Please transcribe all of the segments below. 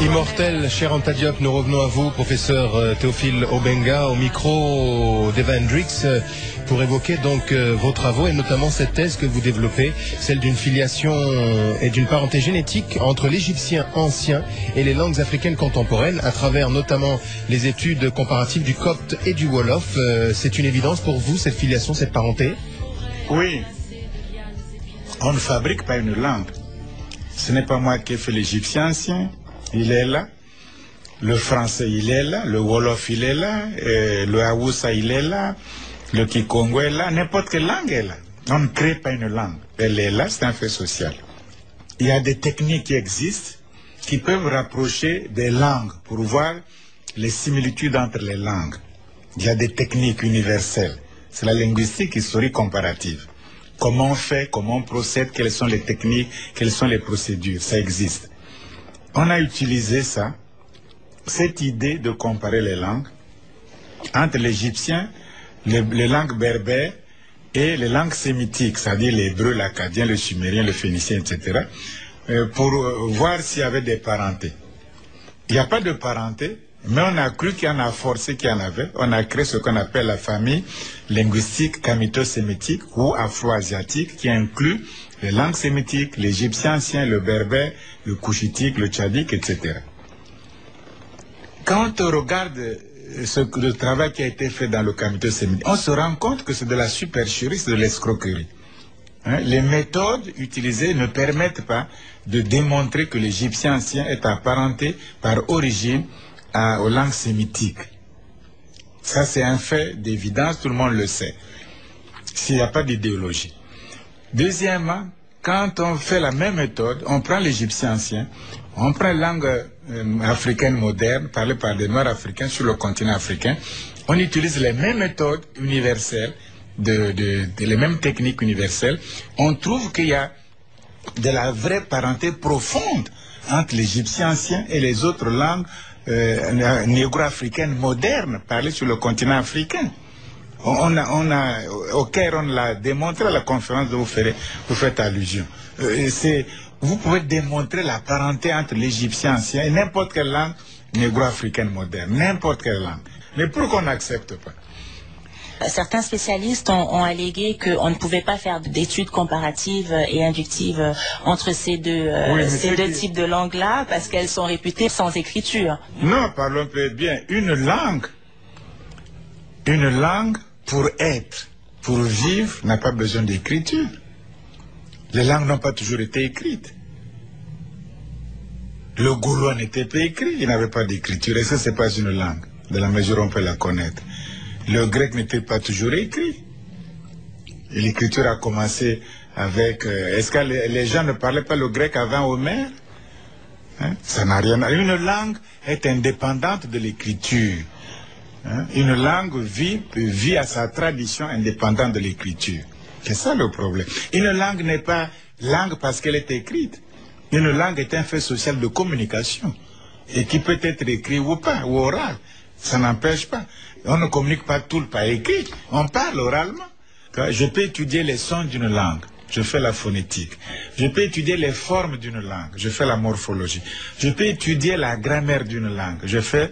Immortel, cher Anta Diop, nous revenons à vous, professeur Théophile Obenga, au micro d'Eva Hendricks, pour évoquer donc vos travaux et notamment cette thèse que vous développez, celle d'une filiation et d'une parenté génétique entre l'Égyptien ancien et les langues africaines contemporaines, à travers notamment les études comparatives du copte et du wolof. C'est une évidence pour vous, cette filiation, cette parenté? Oui. On ne fabrique pas une langue. Ce n'est pas moi qui ai fait l'Égyptien ancien. Il est là. Le français, il est là. Le wolof, il est là. Le haoussa, il est là. Le kikongo est là. N'importe quelle langue est là. On ne crée pas une langue. Elle est là, c'est un fait social. Il y a des techniques qui existent qui peuvent rapprocher des langues pour voir les similitudes entre les langues. Il y a des techniques universelles. C'est la linguistique historique comparative. Comment on fait, comment on procède, quelles sont les techniques, quelles sont les procédures, ça existe. On a utilisé ça, cette idée de comparer les langues entre l'égyptien, les langues berbères et les langues sémitiques, c'est-à-dire l'hébreu, l'akkadien, le sumérien, le phénicien, etc., pour voir s'il y avait des parentés. Il n'y a pas de parenté, mais on a cru qu'il y en a forcé qu'il y en avait. On a créé ce qu'on appelle la famille linguistique kamito-sémitique ou afro-asiatique qui inclut les langues sémitiques, l'égyptien ancien, le berbère, le couchitique, le tchadique, etc. Quand on regarde le travail qui a été fait dans le kamito-sémitique, on se rend compte que c'est de la supercherie, c'est de l'escroquerie. Les méthodes utilisées ne permettent pas de démontrer que l'égyptien ancien est apparenté par origine aux langues sémitiques. Ça, c'est un fait d'évidence, tout le monde le sait, s'il n'y a pas d'idéologie. Deuxièmement, quand on fait la même méthode, on prend l'égyptien ancien, on prend la langue africaine moderne, parlée par des Noirs africains sur le continent africain, on utilise les mêmes méthodes universelles, les mêmes techniques universelles, on trouve qu'il y a de la vraie parenté profonde entre l'égyptien ancien et les autres langues négro-africaine moderne parlée sur le continent africain. Au Caire, on l'a démontré à la conférence dont vous faites allusion. Vous pouvez démontrer la parenté entre l'égyptien ancien et n'importe quelle langue négro-africaine moderne, n'importe quelle langue. Mais pourquoi on n'accepte pas? Certains spécialistes ont allégué qu'on ne pouvait pas faire d'études comparatives et inductives entre ces deux types de langues-là parce qu'elles sont réputées sans écriture. Non, parlons peut-être bien. Une langue, pour être, pour vivre, n'a pas besoin d'écriture. Les langues n'ont pas toujours été écrites. Le gaulois n'était pas écrit, il n'avait pas d'écriture. Et ça, c'est pas une langue, de la mesure où on peut la connaître. Le grec n'était pas toujours écrit. L'écriture a commencé avec... Est-ce que les gens ne parlaient pas le grec avant Homère? Ça n'a rien à... Une langue est indépendante de l'écriture. Une langue vit à sa tradition indépendante de l'écriture. C'est ça le problème. Une langue n'est pas langue parce qu'elle est écrite. Une langue est un fait social de communication. Et qui peut être écrit ou pas, ou oral. Ça n'empêche pas. On ne communique pas tout par écrit. On parle oralement. Je peux étudier les sons d'une langue. Je fais la phonétique. Je peux étudier les formes d'une langue. Je fais la morphologie. Je peux étudier la grammaire d'une langue. Je fais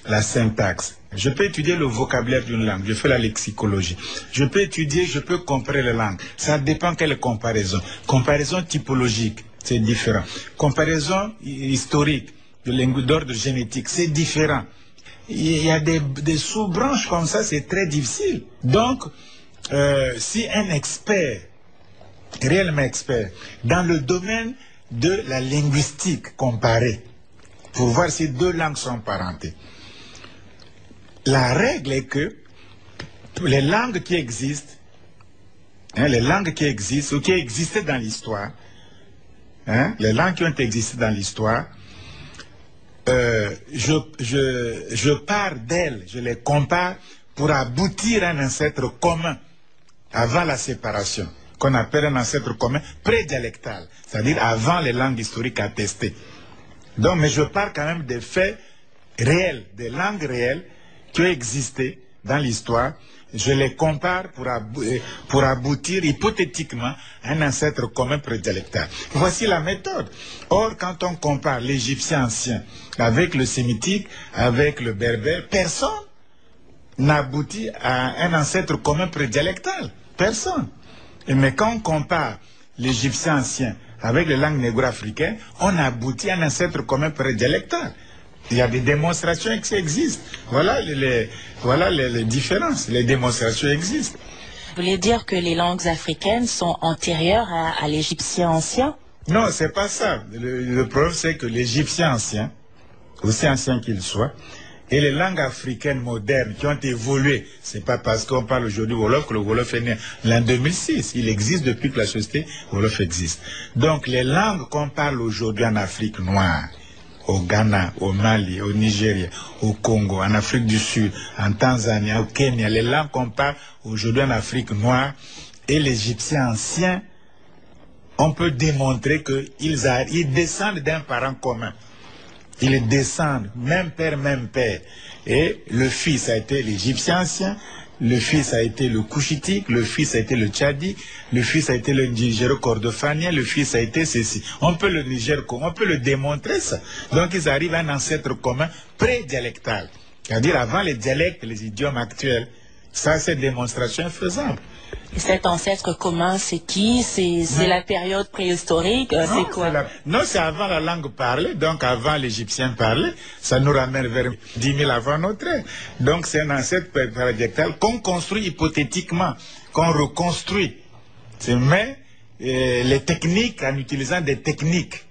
la syntaxe. Je peux étudier le vocabulaire d'une langue. Je fais la lexicologie. Je peux comparer les langues. Ça dépend quelle comparaison. Comparaison typologique, c'est différent. Comparaison historique, d'ordre génétique, c'est différent. Il y a des sous-branches comme ça, c'est très difficile. Donc, si un expert, réellement expert, dans le domaine de la linguistique comparée, pour voir si deux langues sont parentées, la règle est que les langues qui existent, ou qui existaient dans l'histoire, les langues qui ont existé dans l'histoire, je pars d'elles, je les compare pour aboutir à un ancêtre commun avant la séparation, qu'on appelle un ancêtre commun prédialectal, c'est-à-dire avant les langues historiques attestées. Donc, mais je pars quand même des faits réels, des langues réelles qui ont existé dans l'histoire, je les compare pour aboutir hypothétiquement à un ancêtre commun prédialectal. Voici la méthode. Or, quand on compare l'Égyptien ancien avec le sémitique, avec le berbère, personne n'aboutit à un ancêtre commun prédialectal. Personne. Mais quand on compare l'Égyptien ancien avec les langues négro-africaines, on aboutit à un ancêtre commun prédialectal. Il y a des démonstrations qui existent. Voilà les différences. Les démonstrations existent. Vous voulez dire que les langues africaines sont antérieures à l'égyptien ancien? Non, c'est pas ça. Le problème, c'est que l'égyptien ancien, aussi ancien qu'il soit, et les langues africaines modernes qui ont évolué, c'est pas parce qu'on parle aujourd'hui Wolof que le Wolof est né l'an 2006. Il existe depuis que la société Wolof existe. Donc les langues qu'on parle aujourd'hui en Afrique noire, au Ghana, au Mali, au Nigeria, au Congo, en Afrique du Sud, en Tanzanie, au Kenya, les langues qu'on parle aujourd'hui en Afrique noire et l'égyptien ancien, on peut démontrer qu'ils descendent d'un parent commun. Ils descendent, même père. Et le fils a été l'égyptien ancien, le fils a été le couchitique, le fils a été le tchadi, le fils a été le nigéro-cordofanien, le fils a été ceci. On peut le démontrer ça. Donc ils arrivent à un ancêtre commun prédialectal. C'est-à-dire avant les dialectes, les idiomes actuels. Ça, c'est démonstration faisable. Et cet ancêtre commun, c'est qui? C'est la période préhistorique? C'est quoi? Non, c'est avant la langue parlée, donc avant l'égyptien parlé. Ça nous ramène vers 10 000 avant notre ère. Donc c'est un ancêtre prédialectal qu'on construit hypothétiquement, qu'on reconstruit. Mais les techniques, en utilisant des techniques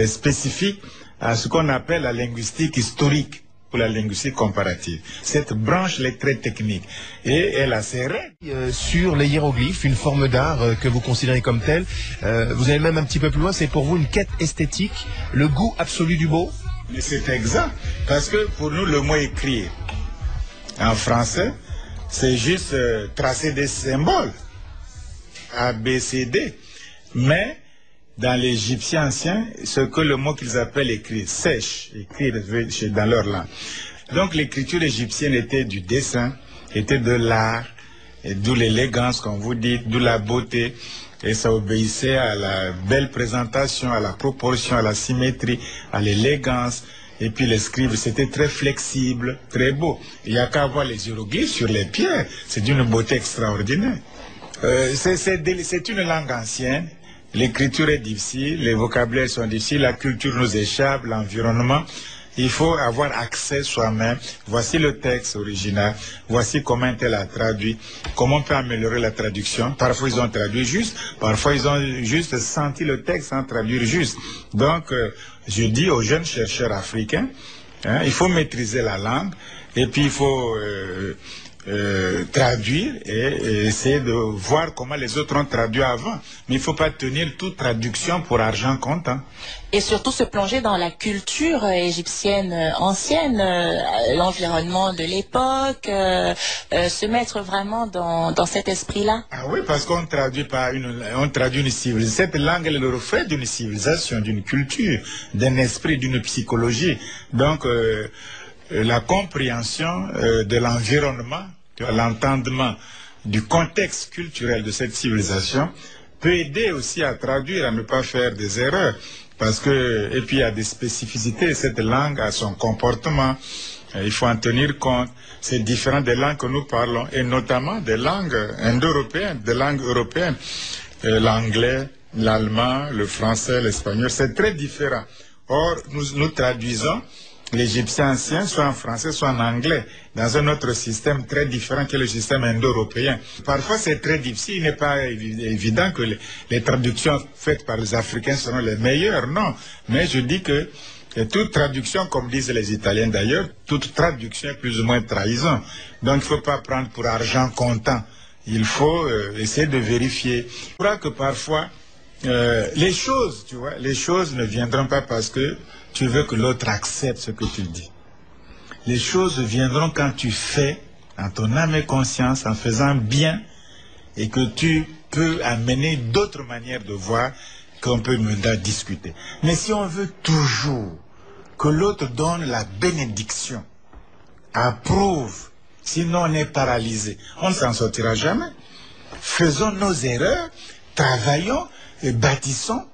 spécifiques à ce qu'on appelle la linguistique historique, pour la linguistique comparative. Cette branche est très technique et elle a ses règles. Sur les hiéroglyphes, une forme d'art que vous considérez comme telle, vous allez même un petit peu plus loin, c'est pour vous une quête esthétique, le goût absolu du beau? Mais c'est exact, parce que pour nous le mot écrit en français, c'est juste tracer des symboles, A, B, C, D, mais dans l'égyptien ancien, ce que le mot qu'ils appellent écrit, sèche, écrire dans leur langue. Donc l'écriture égyptienne était du dessin, était de l'art, et d'où l'élégance, comme vous dites, d'où la beauté, et ça obéissait à la belle présentation, à la proportion, à la symétrie, à l'élégance. Et puis les scribes, c'était très flexible, très beau. Il n'y a qu'à voir les hiéroglyphes sur les pierres, c'est d'une beauté extraordinaire. C'est une langue ancienne. L'écriture est difficile, les vocabulaires sont difficiles, la culture nous échappe, l'environnement. Il faut avoir accès soi-même. Voici le texte original, voici comment elle a traduit, comment on peut améliorer la traduction. Parfois ils ont traduit juste, parfois ils ont juste senti le texte sans traduire juste. Donc je dis aux jeunes chercheurs africains, il faut maîtriser la langue et puis il faut traduire et essayer de voir comment les autres ont traduit avant. Mais il ne faut pas tenir toute traduction pour argent comptant. Et surtout se plonger dans la culture égyptienne ancienne, l'environnement de l'époque, se mettre vraiment dans cet esprit-là. Ah oui, parce qu'on traduit on traduit une civilisation. Cette langue est le reflet d'une civilisation, d'une culture, d'un esprit, d'une psychologie. Donc la compréhension de l'environnement, l'entendement du contexte culturel de cette civilisation peut aider aussi à traduire, à ne pas faire des erreurs. Parce que, et puis il y a des spécificités, cette langue a son comportement, il faut en tenir compte. C'est différent des langues que nous parlons, et notamment des langues indo-européennes, des langues européennes. L'anglais, l'allemand, le français, l'espagnol, c'est très différent. Or, nous traduisons l'égyptien ancien, soit en français, soit en anglais, dans un autre système très différent que le système indo-européen. Parfois, c'est très difficile. Il n'est pas évident que les traductions faites par les Africains seront les meilleures, non. Mais je dis que toute traduction, comme disent les Italiens d'ailleurs, toute traduction est plus ou moins trahison. Donc, il ne faut pas prendre pour argent comptant. Il faut essayer de vérifier. Je crois que parfois, les choses, tu vois, les choses ne viendront pas parce que tu veux que l'autre accepte ce que tu dis. Les choses viendront quand tu fais, en ton âme et conscience, en faisant bien, et que tu peux amener d'autres manières de voir qu'on peut maintenant discuter. Mais si on veut toujours que l'autre donne la bénédiction, approuve Sinon, on est paralysé. On ne s'en sortira jamais. Faisons nos erreurs, travaillons et bâtissons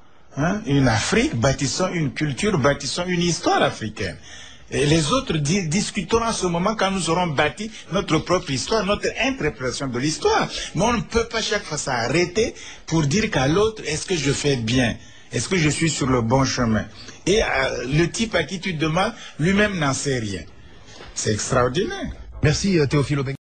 une Afrique, bâtissons une culture, bâtissons une histoire africaine. Et les autres discuteront en ce moment quand nous aurons bâti notre propre histoire, notre interprétation de l'histoire. Mais on ne peut pas chaque fois s'arrêter pour dire qu'à l'autre, est-ce que je fais bien? Est-ce que je suis sur le bon chemin? Et le type à qui tu demandes, lui-même n'en sait rien. C'est extraordinaire. Merci Théophile Obenga.